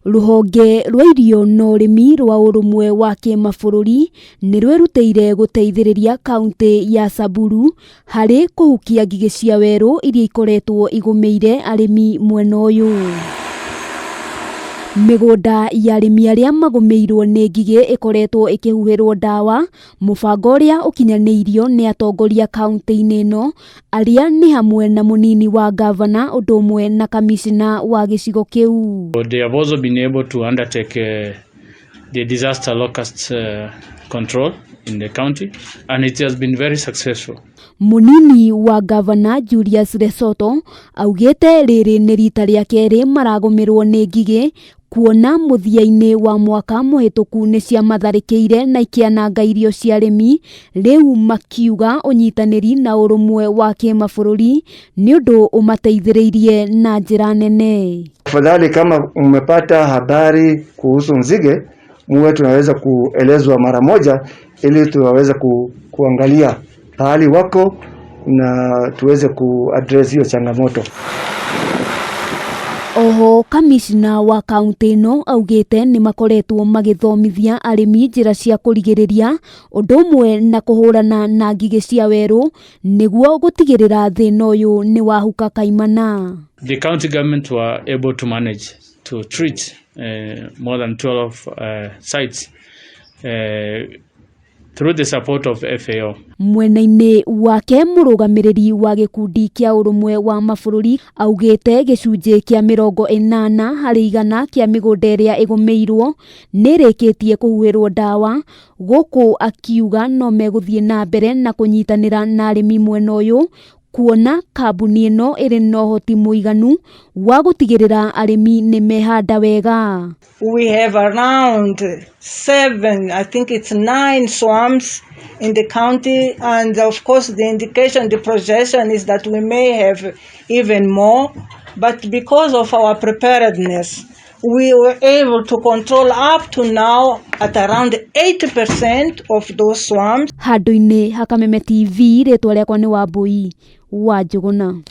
Ruhonge rwa irio na urimi rwa urumwe wa kimabũrũri nĩ rwerutĩire guteithiriria kaunti ya Samburu hari kuhukia ngigi cia weru iria ikoretwo igũmĩire arimi mwena ũyũ. Migunda ya arimi aria magũmĩirwo nĩ ngigi ikoretwo ikihuhirwo ndawa, mũbango ũrĩa ũkinyanĩirio nĩ atongoria kaunti-ini ĩno, aria ni hamwe na munini wa gavana ũndũ ũmwe na kamishina wa gĩcigo kĩu. They have also been able to undertake the disaster locust control in the county, and it has been very successful. Munini wa gavana Julius Lesoto augite rĩrĩ nĩ rita rĩa kerĩ maragũmĩrwo nĩ ngigi, kuona mũthia-inĩ wa mwaka mũhĩtũku nĩ ciamatharĩkĩire na ikiananga irio cia arĩmi, rĩu makiuga ũnyitanĩri na ũrũmwe wa kimabũrũri nĩ ũndũ ũmateithĩrĩirie na njira nene. Tafadhali, kama umepata habari kuhusu nzige, muwe tunaweza kuelezwa mara moja ili tuweze kuangalia pahali wako na tuweze kuaddress hiyo changamoto. Oho kamishina wa kaunti ĩno augite ni makoretwo magithomithia arimi njira cia kurigiriria ũndũ ũmwe na kuhurana na ngigi cia weru niguo gutigirira thina ũyũ ni wahuka kaimana. The county government were able to manage to treat more than 12 sites through the support of FAO. Mwena-ini wake mũrũgamĩrĩri wa gikundi kia urumwe wa mabũrũri augite gĩcunjĩ kia 80 harĩ 100 kia migunda ĩrĩa igũmĩirwo nĩrĩkĩtie kuhuhirwo ndawa, gũkũ akiuga no megũthiĩ na mbere na kũnyitanĩra na arĩmi mwena ũyũ, kuona kambuni ĩno ĩrĩ na ũhoti mũiganu wa gũtigĩrĩra arĩmi nĩ mehanda wega. We have around 9 swamps in the county, and of course the indication, the projection is that we may have even more, but because of our preparedness we were able to control up to now at around 80% of those swamps. Handũ-inĩ ha Kameme TV, rĩtwa rĩakwa nĩ Wambui wa Njũgũna.